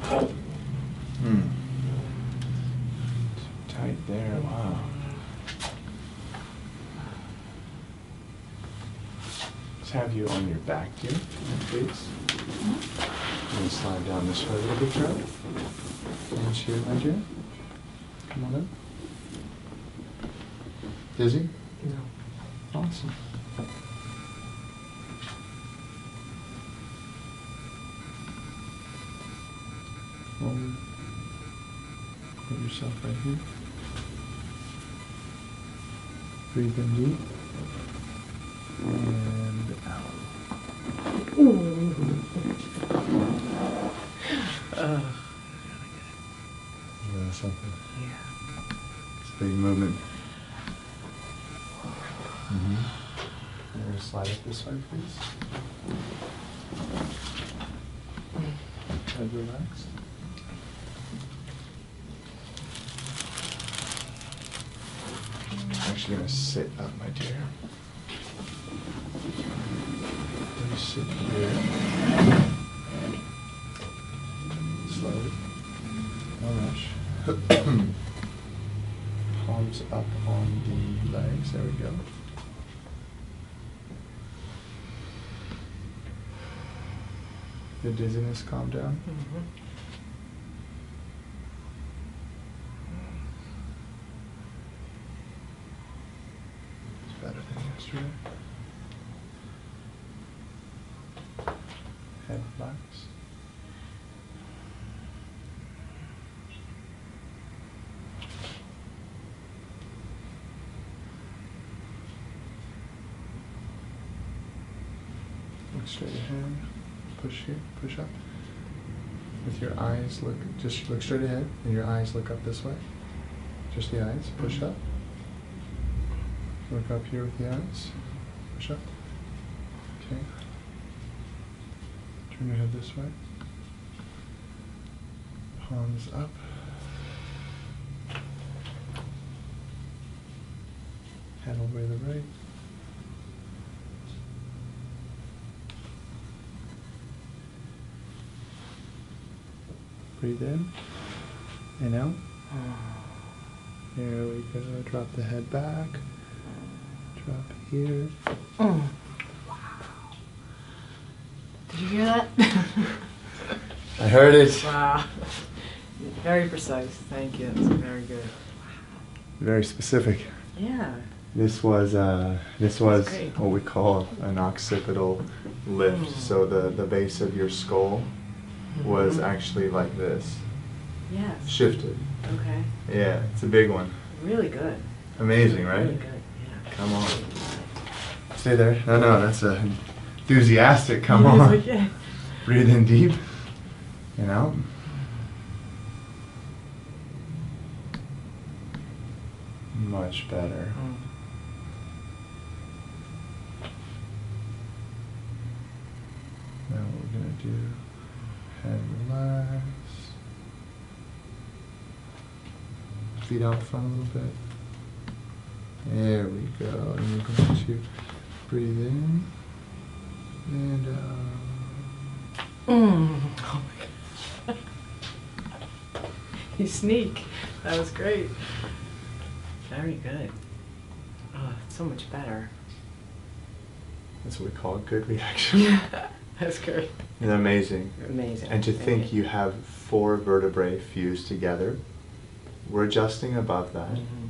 Hmm. Tight there, wow. Let's have you on your back here, please. And slide down this way a little bit, Charlie. And here, my dear. Come on in. Dizzy? No. Awesome. Put yourself right here. Breathe in deep. And out. Is that something? Yeah. It's a big movement. Mm-hmm. You're going to slide it this way, please. Head relaxed. I'm actually going to sit up, my dear. Please sit here. Slowly. No rush. Palms up on the legs. There we go. The dizziness calm down? Mm-hmm. It's better than yesterday. Head relaxed. Look straight ahead. Push here, push up. With your eyes, just look straight ahead, and your eyes look up this way. Just the eyes, push up. Look up here with the eyes, push up. Okay. Turn your head this way. Palms up. Head all the way to the right. Breathe in and out. There we go. Drop the head back. Drop here. Wow. Did you hear that? I heard it. Wow. Very precise. Thank you. That's very good. Very specific. Yeah. This was great. what we call an occipital lift. So the base of your skull was actually like this. Yes. Shifted. Okay. Yeah, it's a big one. Really good. Amazing, right? Really good. Yeah. Come on. Stay there. No, that's enthusiastic. Come on. Yeah. Breathe in deep and out. Much better. Now what we're going to do, head relax. Feet out front a little bit. There we go. And you're going to breathe in and out. Oh my gosh. You sneak. That was great. Very good. Oh, it's so much better. That's what we call a good reaction. Yeah, that's great. And amazing. Amazing. And to think you have 4 vertebrae fused together. We're adjusting above that. Mm-hmm.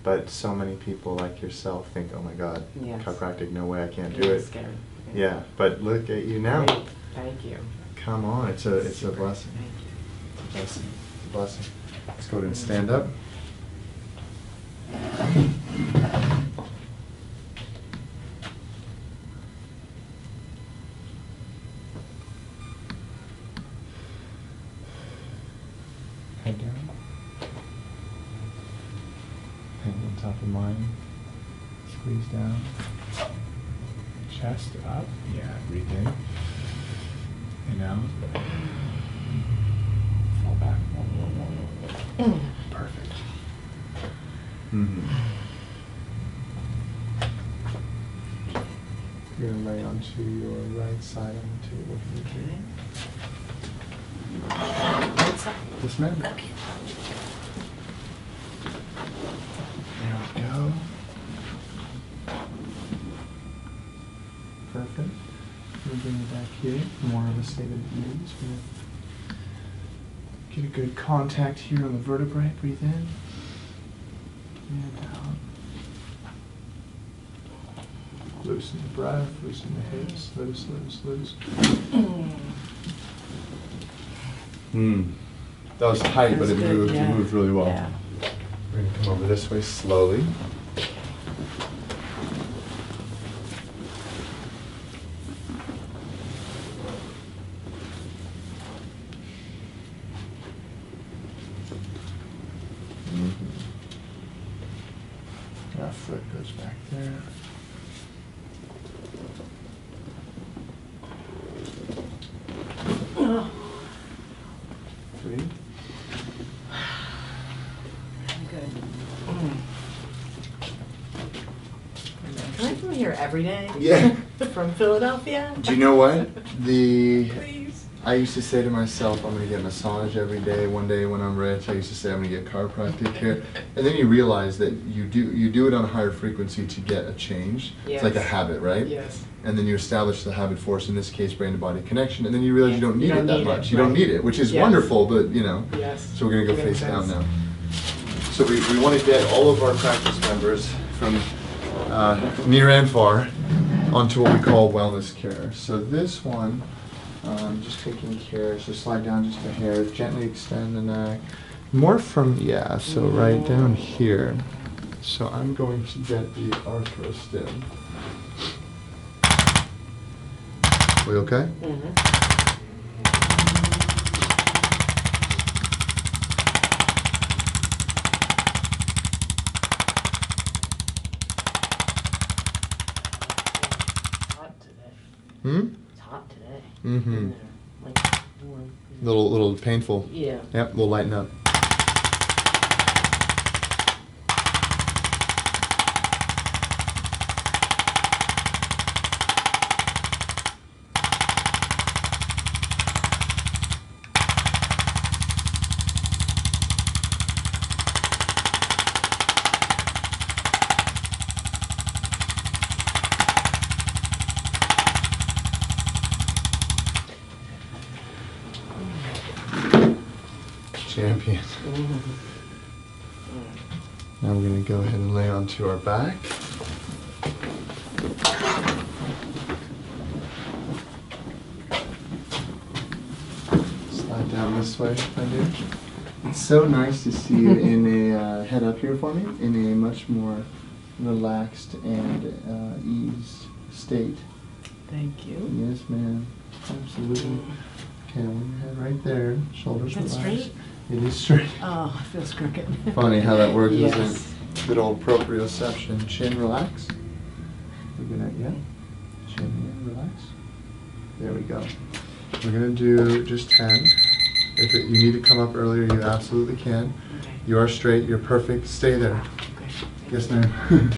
But so many people like yourself think, oh my God, Yes. chiropractic, no way, I can't do it. Scary. Yeah, but look at you now. Great. Thank you. Come on, it's a Super. blessing. Thank you. It's a blessing. It's a blessing. Let's go ahead and stand up. Head down. Head on top of mine. Squeeze down. Chest up. Yeah, breathe in. And out. Fall back. Perfect. Mm-hmm. You're going to lay onto your right side on the table. Okay. Yes, ma'am. Okay. There we go. Perfect. We'll bring it back here. More of a state of ease. We'll get a good contact here on the vertebrae. Breathe in and out. Loosen the breath, loosen the hips, loose, loose, loose. That was tight, but That's it good, moved. yeah. It moved really well. Yeah. We're going to come over this way slowly. Our foot goes back there. Breathe. Good. Can I come here every day? Yeah. From Philadelphia? Do you know what? Please. I used to say to myself, I'm going to get a massage every day. One day when I'm rich, I used to say I'm going to get chiropractic care. And then you realize that you do it on a higher frequency to get a change. Yes. It's like a habit, right? Yes. And then you establish the habit force, in this case, brain-to-body connection, and then you realize Yeah. you don't need it that much. You right. don't need it, which is Yes. wonderful, but you know. Yes. So we're going to go Makes face down sense. now. So we want to get all of our practice members from near and far onto what we call wellness care. So this one, just taking care, so slide down just a hair, gently extend the neck. More from, so right down here. So I'm going to get the arthrostim. We okay? Mm-hmm. Hot today. It's hot today. Mm-hmm. Like warm. Little painful. Yeah. Yep, we'll lighten up. Champion. Now we're going to go ahead and lay onto our back. Slide down this way, my dear. It's so nice to see you in a, head up here for me, in a much more relaxed and eased state. Thank you. Yes, ma'am. Absolutely. Okay, now your head right there, shoulders Is that relaxed. straight? It is straight. Oh, it feels crooked. Funny how that works, Yes. isn't it? Good old proprioception. Chin relax. We're gonna, chin relax. There we go. We're gonna do just 10. If you need to come up earlier, you absolutely can. Okay. You are straight, you're perfect, stay there. Okay. Yes, ma'am.